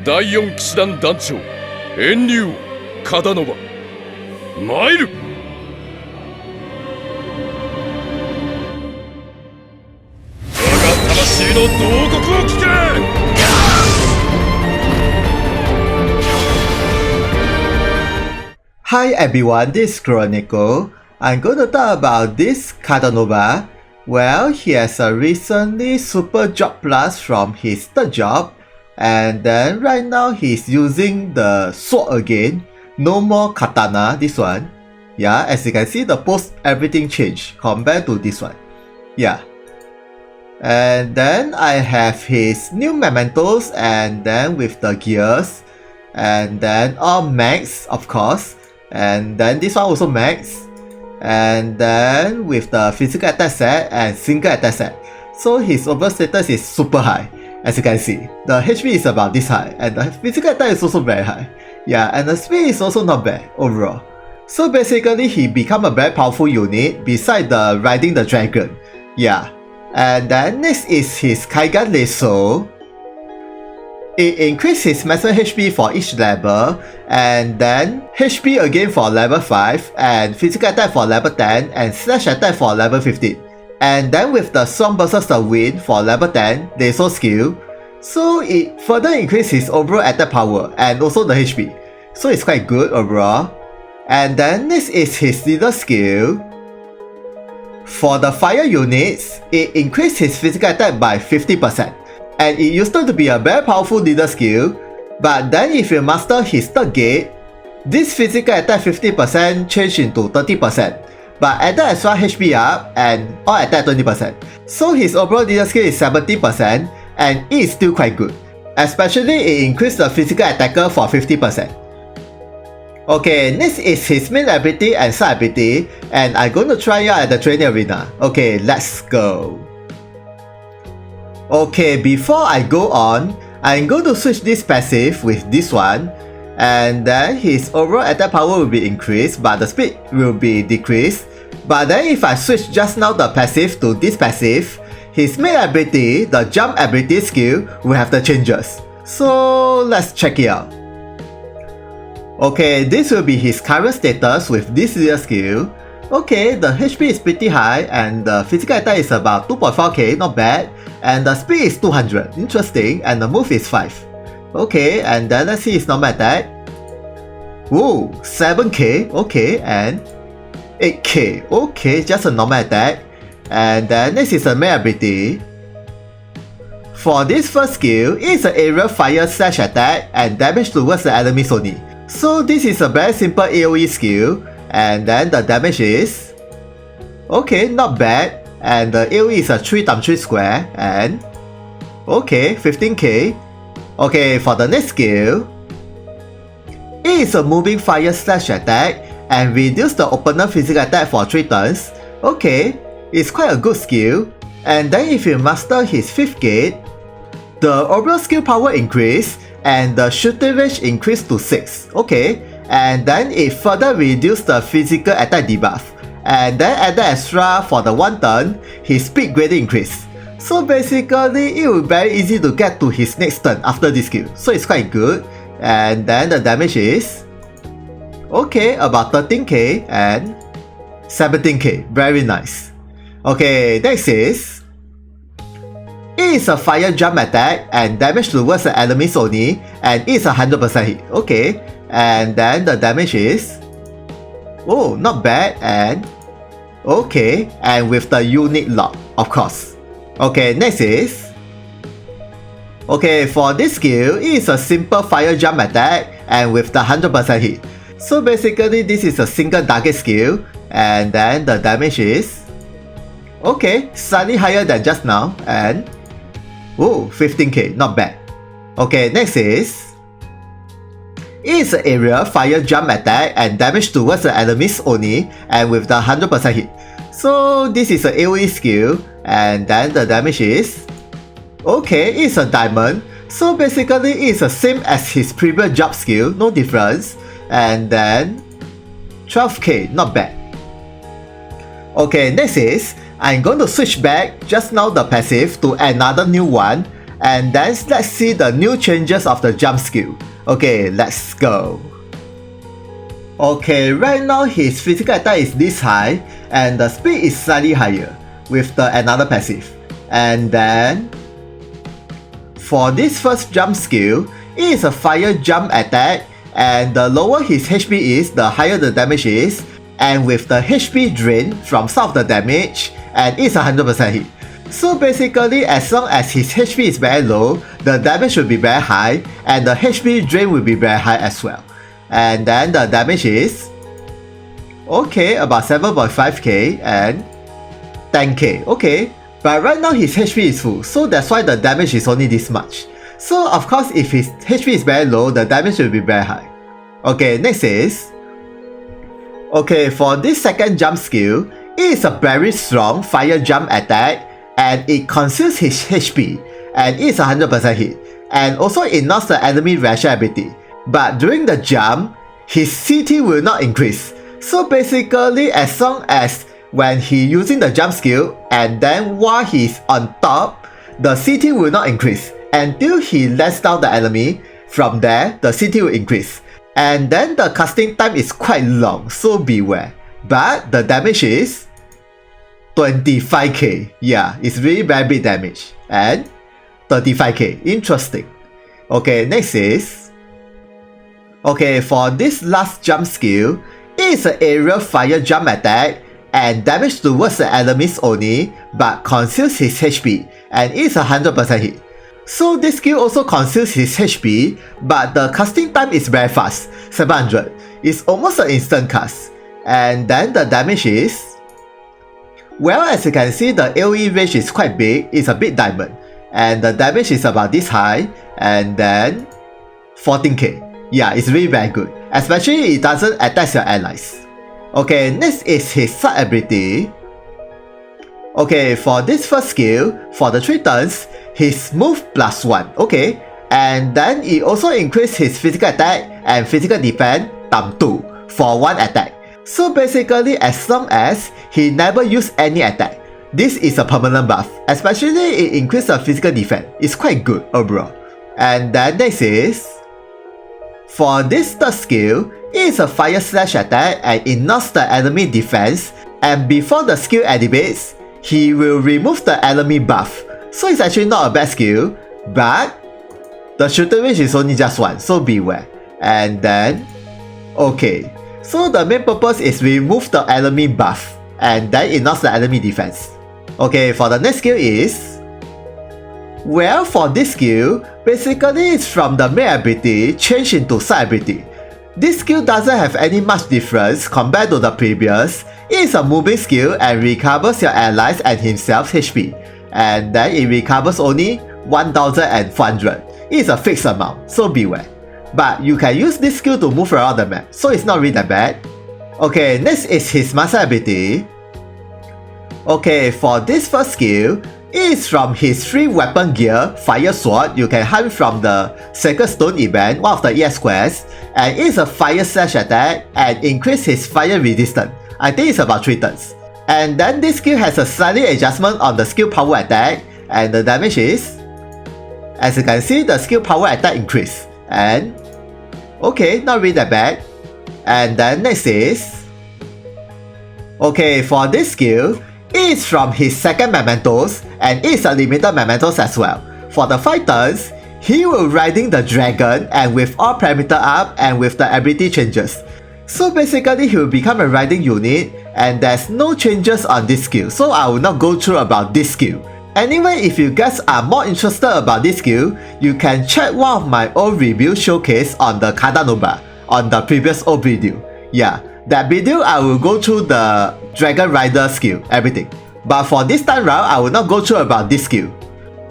第4騎士団団長遠竜王カダノバ参る。我が魂の慟哭を聞け。Hi everyone, this is Chronicle. I'm going to talk about this Cadanova. Well, he has a recently super job plus from his third job, and then right now he's using the sword again. No more katana, this one. Yeah, as you can see, the post everything changed compared to this one. Yeah. And then I have his new mementos, and then with the gears, and then all max, of course. And then this one also max, and then with the physical attack set and single attack set. So his overall status is super high, as you can see. The HP is about this high, and the physical attack is also very high. Yeah, and the speed is also not bad overall. So basically he become a very powerful unit beside the riding the dragon. Yeah. And then next is his Kaigan Lasso. It increases his maximum HP for each level, and then HP again for level 5, and physical attack for level 10, and slash attack for level 15. And then with the Storm versus the Wind for level 10, Lasso skill, so it further increases his overall attack power and also the HP. So it's quite good overall. And then next is his leader skill. For the fire units, it increases his physical attack by 50%. And it used to be a very powerful leader skill, but then if you master his third gate, this physical attack 50% change into 30%, but add the extra HP up and all attack 20%. So his overall leader skill is 70%, and it is still quite good. Especially it increased the physical attacker for 50%. Okay, next is his main ability and side ability, and I'm going to try out at the training arena. Okay, let's go. Okay, before I go on, I'm going to switch this passive with this one, and then his overall attack power will be increased, but the speed will be decreased. But then if I switch just now the passive to this passive, his main ability, the jump ability skill, will have the changes. So let's check it out. Okay, this will be his current status with this leader skill. Okay, the HP is pretty high, and the physical attack is about 2.4k, not bad. And the speed is 200, interesting, and the move is 5. Okay, and then let's see his normal attack. Ooh, 7k, okay, and 8k, okay, just a normal attack. And then next is a main ability. For this first skill, it's an aerial fire slash attack and damage towards the enemies only. So this is a very simple AoE skill, and then the damage is... okay, not bad. And the AoE is a 3x3 square, and... okay, 15k. Okay, for the next skill, it is a moving fire slash attack and reduce the opponent physical attack for 3 turns. Okay, it's quite a good skill. And then if you master his 5th gate, the overall skill power increase and the shooting range increase to 6. Okay, and then it further reduce the physical attack debuff. And then add the extra for the 1 turn, his speed greatly increase. So basically, it will be very easy to get to his next turn after this skill. So it's quite good. And then the damage is... okay, about 13k and 17k. Very nice. Okay, next is... it is a fire jump attack and damage towards the enemies only, and it's 100% hit. Okay, and then the damage is... oh, not bad, and... okay, and with the unit lock, of course. Okay, next is... okay, for this skill, it is a simple fire jump attack and with the 100% hit. So basically, this is a single target skill, and then the damage is... okay, slightly higher than just now, and... oh, 15k, not bad. Okay, next is... it is an area fire jump attack and damage towards the enemies only, and with the 100% hit. So this is an AoE skill, and then the damage is... okay, it's a diamond. So basically it's the same as his previous jump skill, no difference. And then 12k, not bad. Okay, next is I'm going to switch back just now the passive to another new one, and then let's see the new changes of the jump skill. Okay, let's go. Okay, right now his physical attack is this high and the speed is slightly higher with the another passive. And then for this first jump skill, it is a fire jump attack, and the lower his HP is, the higher the damage is, and with the HP drain from some of the damage, and it's 100% hit. So basically, as long as his HP is very low, the damage will be very high, and the HP drain will be very high as well. And then the damage is okay, about 7.5k and 10k. Okay, but right now his HP is full, so that's why the damage is only this much. So of course, if his HP is very low, the damage will be very high. Okay, next is okay, for this second jump skill, it is a very strong fire jump attack, and it consumes his HP, and it's 100% hit, and also it knocks the enemy ration ability. But during the jump, his CT will not increase. So basically, as long as when he using the jump skill, and then while he's on top, the CT will not increase until he lets down the enemy. From there, the CT will increase. And then the casting time is quite long, so beware. But the damage is 25k. Yeah, it's really very big damage. And 35k. Interesting. Okay, next is okay, for this last jump skill, it is an aerial fire jump attack and damage towards the enemies only, but consumes his HP, and it is 100% hit. So this skill also consumes his HP, but the casting time is very fast, 700. It's almost an instant cast. And then the damage is, well, as you can see, the AoE range is quite big, it's a big diamond. And the damage is about this high, and then 14k. Yeah, it's really very good, especially it doesn't attack your allies. Okay, next is his side ability. Okay, for this first skill, for the 3 turns, his move +1, okay, and then it also increases his physical attack and physical defense ×2 for 1 attack. So basically, as long as he never use any attack, this is a permanent buff, especially it increases the physical defense. It's quite good overall. And then next is, for this third skill, it is a fire slash attack and it knocks the enemy defense, and before the skill activates, he will remove the enemy buff. So it's actually not a bad skill, but the shooter range is only just 1, so beware. And then, okay, so the main purpose is remove the enemy buff, and then it knocks the enemy defense. Okay, for the next skill is, well, for this skill, basically it's from the main ability changed into side ability. This skill doesn't have any much difference compared to the previous. It is a moving skill and recovers your allies and himself's HP. And then it recovers only 1400. It is a fixed amount, so beware. But you can use this skill to move around the map, so it's not really that bad. Okay, next is his master ability. Okay, for this first skill, it is from his 3 weapon gear, Fire Sword. You can hunt from the Sacred Stone event, one of the ES quests, and it is a fire slash attack and increase his fire resistance. I think it's about 3 turns. And then this skill has a slightly adjustment on the skill power attack, and the damage is, as you can see, the skill power attack increase. And okay, not really that bad. And then next is, okay, for this skill, it is from his second mementos, and it is a limited mementos as well. For the 5 turns, he will riding the dragon and with all parameter up and with the ability changes. So basically he will become a riding unit, and there's no changes on this skill, so I will not go through about this skill. Anyway, if you guys are more interested about this skill, you can check one of my old review showcase on the Cadanova on the previous old video. Yeah, that video I will go through the Dragon Rider skill, everything. But for this time round, I will not go through about this skill.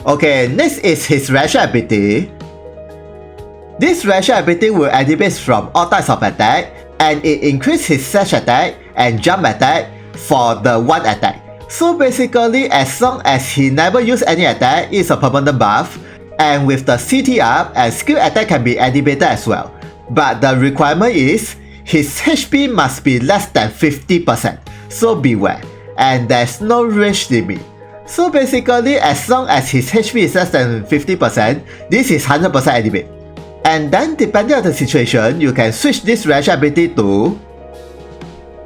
Okay, next is his ration ability. This ration ability will activate from all types of attack, and it increases his slash attack and jump attack for the 1 attack. So basically, as long as he never use any attack, it's a permanent buff, and with the CT up, and skill attack can be activated as well. But the requirement is, his HP must be less than 50%, so beware. And there's no range limit. So basically, as long as his HP is less than 50%, this is 100% animate. And then depending on the situation, you can switch this reaction ability to...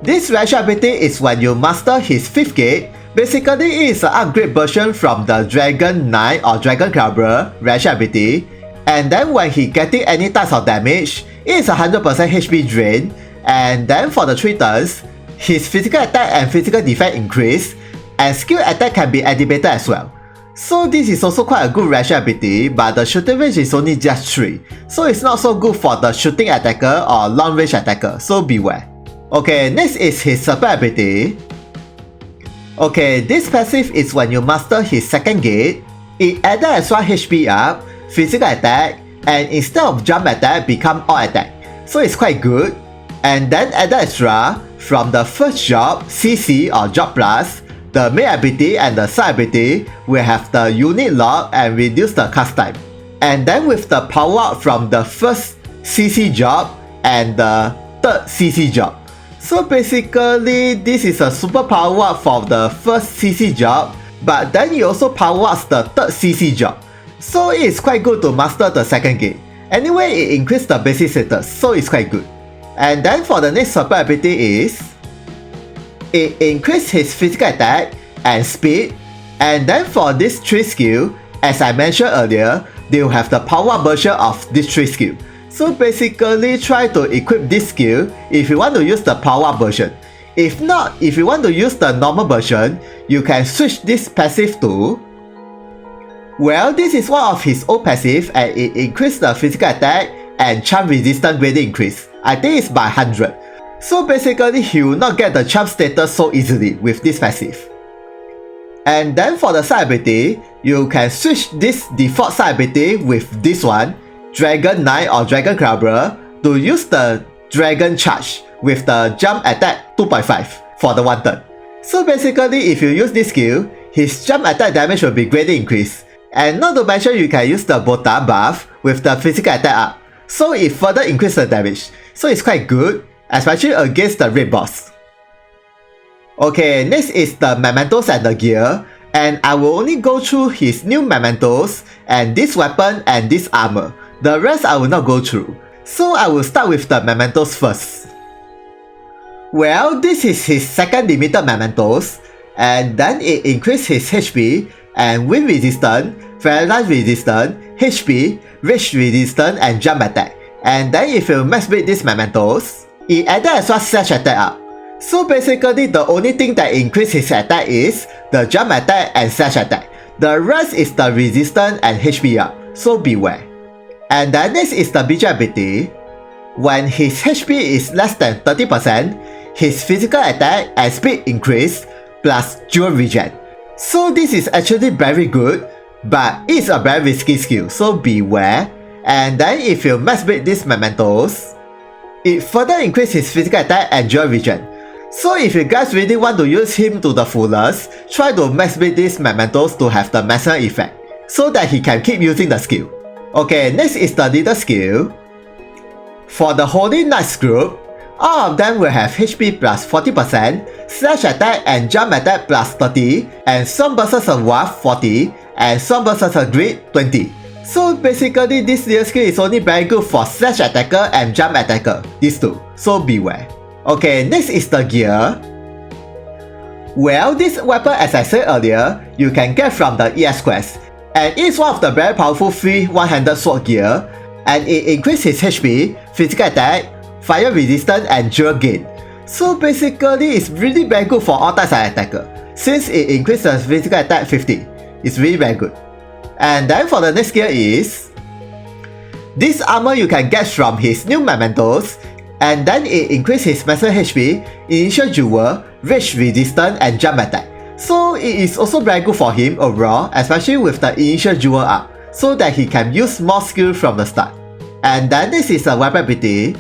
This reaction ability is when you master his 5th gate. Basically, it is an upgrade version from the Dragon Knight or Dragon Cabra reaction ability. And then when he getting any types of damage, it is 100% HP drain. And then for the 3 turns, his physical attack and physical defense increase, and skill attack can be animated as well. So this is also quite a good reaction ability, but the shooting range is only just 3, so it's not so good for the shooting attacker or long range attacker, so beware. Okay, next is his support ability. Okay, this passive is when you master his 2nd gate. It added extra HP up, physical attack, and instead of jump attack become all attack, so it's quite good. And then added extra from the first job, CC or job plus, the main ability and the side ability will have the unit lock and reduce the cast time. And then with the power up from the first CC job and the 3rd CC job. So basically, this is a super power up for the first CC job, but then it also power ups the 3rd CC job. So it is quite good to master the 2nd gate. Anyway, it increased the basic status, so it's quite good. And then for the next support ability is... It increased his physical attack and speed. And then for this 3 skill, as I mentioned earlier, they will have the power version of this 3 skill. So basically, try to equip this skill if you want to use the power version. If not, if you want to use the normal version, you can switch this passive to... Well, this is one of his old passive and it increased the physical attack and charm resistance grading increase. I think it's by 100. So basically, he will not get the charm status so easily with this passive. And then for the side ability, you can switch this default side ability with this one, Dragon Knight or Dragon Cabra, to use the Dragon Charge with the jump attack 2.5 for the 1 turn. So basically, if you use this skill, his jump attack damage will be greatly increased. And not to mention, you can use the Botan buff with the physical attack up, so it further increases the damage. So it's quite good, especially against the raid boss. Okay, next is the mementos and the gear, and I will only go through his new mementos and this weapon and this armor. The rest I will not go through, so I will start with the mementos first. Well, this is his 2nd limited mementos, and then it increased his HP and wind resistance, paralyze resistance, HP, rage resistance, and jump attack. And then if you max build this mementos, it added extra slash attack up. So basically, the only thing that increases his attack is the jump attack and slash attack. The rest is the resistance and HP up, so beware. And then next is the BJ ability. When his HP is less than 30%, his physical attack and speed increase plus dual regen. So this is actually very good, but it's a very risky skill, so beware. And then if you max build these mementos, it further increases his physical attack and dual regen. So if you guys really want to use him to the fullest, try to max build these mementos to have the maximum effect, so that he can keep using the skill. Okay, next is the leader skill. For the Holy Knights group, all of them will have HP plus 40%, slash attack and jump attack plus 30, and Storm Berserker Wrath 40, and Storm Berserker Grid 20. So basically, this leader skill is only very good for slash attacker and jump attacker, these two, so beware. Okay, next is the gear. Well, this weapon, as I said earlier, you can get from the ES quest, and it's one of the very powerful free one-handed sword gear, and it increases his HP, physical attack, fire resistance, and dual gain. So basically, it's really very good for all types of attacker, since it increases physical attack 50. It's really very good. And then for the next gear is... This armor you can get from his new mementos, and then it increases his maximum HP, initial jewel, rage resistance, and jump attack. So it is also very good for him overall, especially with the initial jewel up, so that he can use more skill from the start. And then this is a weapon ability.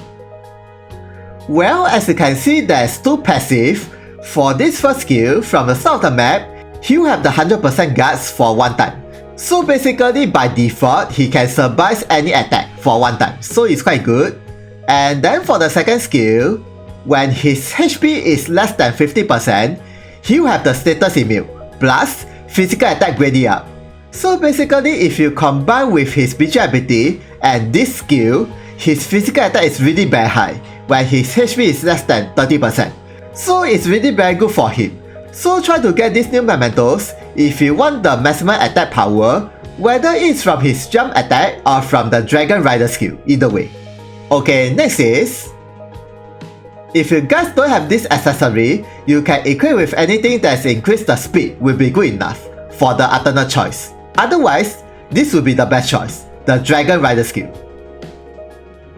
Well, as you can see, there's 2 passive. For this first skill, from the start of the map, he will have the 100% guards for 1 time. So basically, by default, he can survive any attack for 1 time, so it's quite good. And then for the second skill, when his HP is less than 50%, he will have the status immune, plus physical attack gradient up. So basically, if you combine with his BG ability and this skill, his physical attack is really very high, when his HP is less than 30%. So it's really very good for him. So try to get these new mementos if you want the maximum attack power, whether it's from his jump attack or from the Dragon Rider skill, either way. Okay, next is, if you guys don't have this accessory, you can equip with anything that's increased the speed will be good enough for the alternate choice. Otherwise, this will be the best choice, the Dragon Rider skill.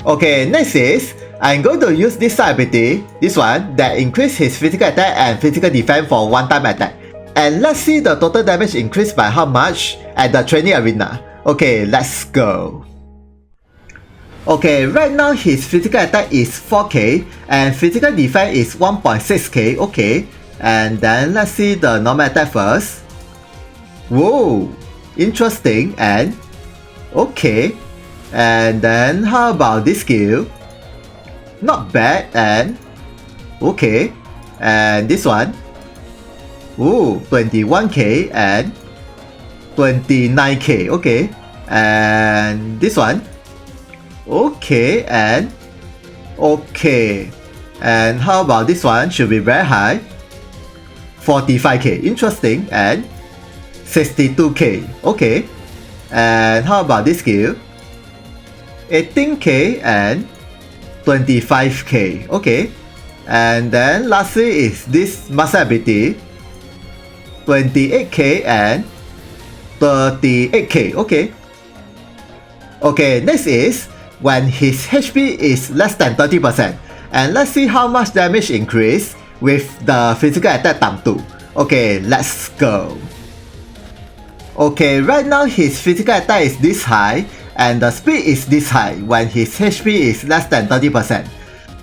Okay, next is, I'm going to use this side ability, this one, that increase his physical attack and physical defense for one-time attack. And let's see the total damage increased by how much at the training arena. Okay, let's go. Okay, right now his physical attack is 4k and physical defense is 1.6k, okay. And then let's see the normal attack first. Whoa, interesting, and okay. And then how about this skill? Not bad, and okay. And this one, ooh, 21k and 29k, okay. And this one, okay, and okay. And how about this one? Should be very high, 45k, interesting, and 62k, okay. And how about this skill? 18k and 25k, okay. And then lastly is this muscle ability, 28k and 38k, okay. Okay, next is when his HP is less than 30%. And let's see how much damage increase with the physical attack times 2. Okay, let's go. Okay, right now his physical attack is this high and the speed is this high when his HP is less than 30%.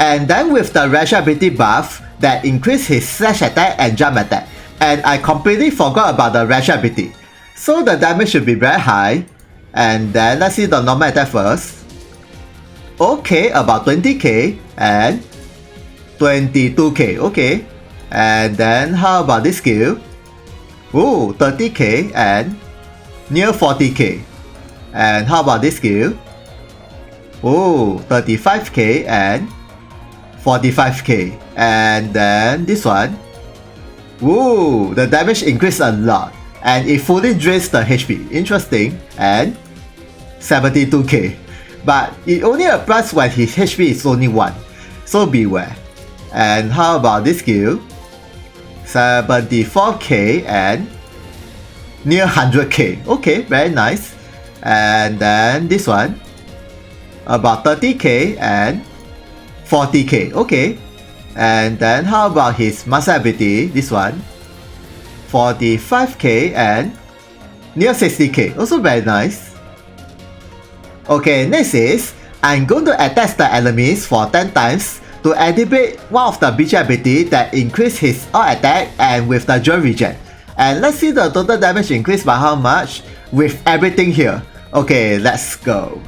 And then with the rational ability buff that increase his slash attack and jump attack. And I completely forgot about the rational ability. So the damage should be very high. And then let's see the normal attack first. Okay, about 20k and 22k, okay. And then how about this skill? Ooh, 30k and near 40k. And how about this skill? Ooh, 35k and 45k. And then this one. Ooh, the damage increased a lot. And it fully drains the HP. Interesting. And 72k. But it only applies when his HP is only 1. So beware. And how about this skill? 74k and near 100k. Okay, very nice. And then this one, about 30k and 40k, okay. And then how about his muscle ability, this one, 45k and near 60k, also very nice. Okay, next is, I'm going to attack the enemies for 10 times to activate one of the BG ability that increase his all attack and with the dual regen. And let's see the total damage increase by how much with everything here. Okay, let's go.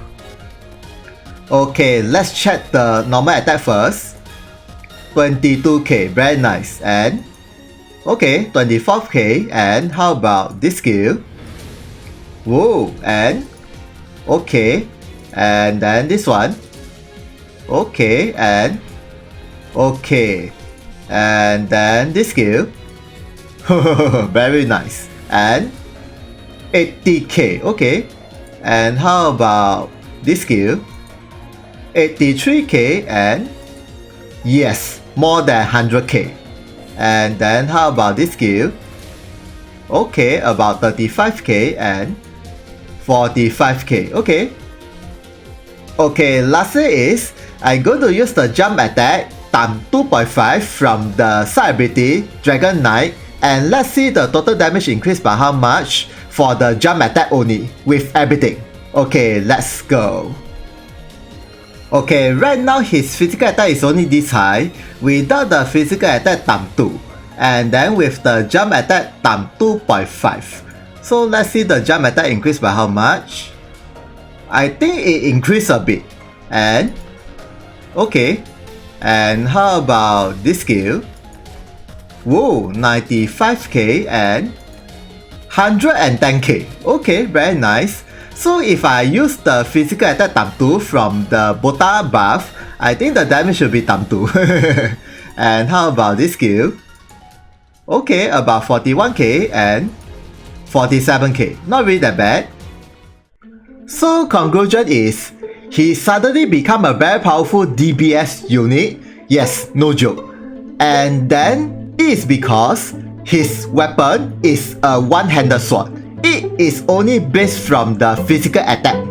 Okay, let's check the normal attack first. 22k, very nice. And okay, 24k. And how about this skill? Whoa, and okay. And then this one. Okay, and okay. And then this skill. Very nice. And 80k, okay. And how about this skill? 83k and yes, more than 100k. And then how about this skill? Okay, about 35k and 45k, okay. Okay, lastly is, I'm going to use the jump attack times 2.5 from the side ability Dragon Knight. And let's see the total damage increase by how much for the jump attack only, with everything. Okay, let's go. Okay, right now his physical attack is only this high, without the physical attack times 2. And then with the jump attack times 2.5. So let's see the jump attack increase by how much. I think it increased a bit. And okay. And how about this skill? Whoa, 95k and 110k. Okay, very nice. So if I use the physical attack times 2 from the Bota buff, I think the damage should be times 2. And how about this skill? Okay, about 41k and 47k. Not really that bad. So conclusion is, he suddenly become a very powerful DPS unit. Yes, no joke. And then it is because his weapon is a one-handed sword. It is only based from the physical attack.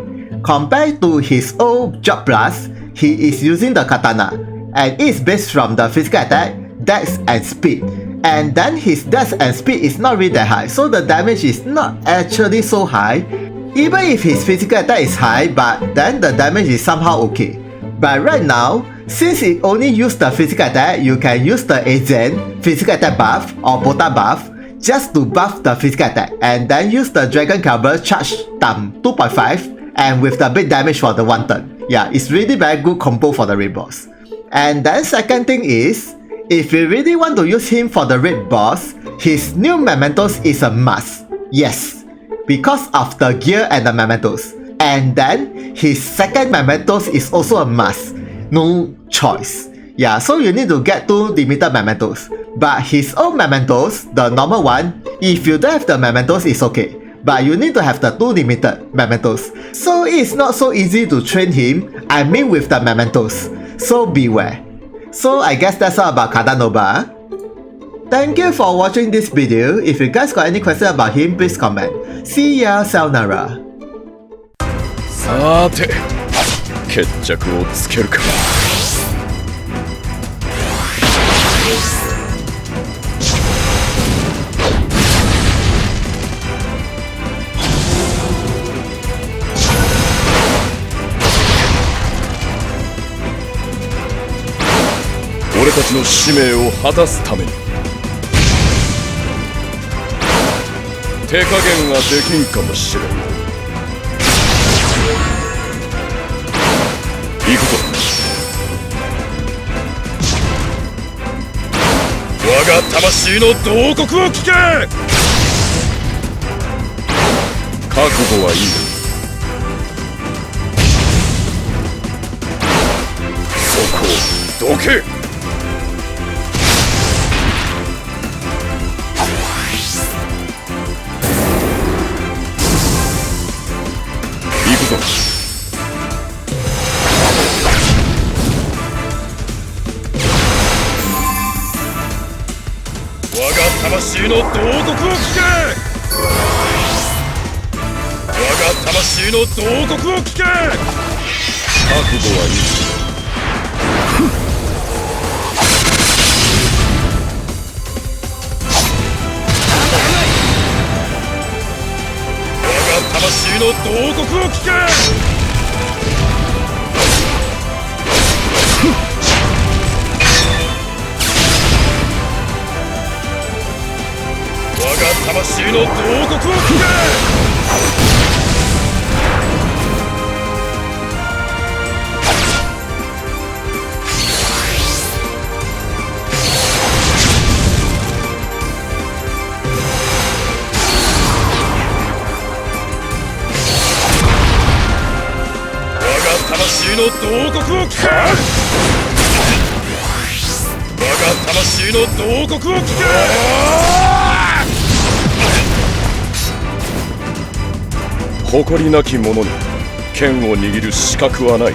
Compared to his old Job Plus, he is using the katana, and it is based from the physical attack, dex and speed. And then his dex and speed is not really that high, so the damage is not actually so high. Even if his physical attack is high, but then the damage is somehow okay. But right now, since it only used the physical attack, you can use the Azen physical attack buff or Bota buff just to buff the physical attack, and then use the Dragon Caliber charge times 2.5 and with the big damage for the 1 turn. Yeah, it's really very good combo for the raid boss. And then second thing is, if you really want to use him for the raid boss, his new mementos is a must. Yes, because of the gear and the mementos. And then his second mementos is also a must. No choice. Yeah, so you need to get 2 limited mementos. But his own mementos, the normal one, if you don't have the mementos, it's okay. But you need to have the 2 limited mementos. So it's not so easy to train him, I mean with the mementos. So beware. So I guess that's all about Cadanova. Thank you for watching this video. If you guys got any questions about him, please comment. See ya, sayonara. さて決着をつけるか。俺たちの使命を果たすために手加減ができんかもしれん。行くぞ。我が魂の慟哭を聞け。覚悟はいい。そこをどけ。行くぞ。我が魂の慟哭を聞け。我が魂の慟哭を聞け。覚悟はいい。我が魂の慟哭を聞け。我が魂の慟哭を聞け。魂の慟哭を聞け。我が魂の慟哭を聞け。誇りなき者に剣を握る資格はない。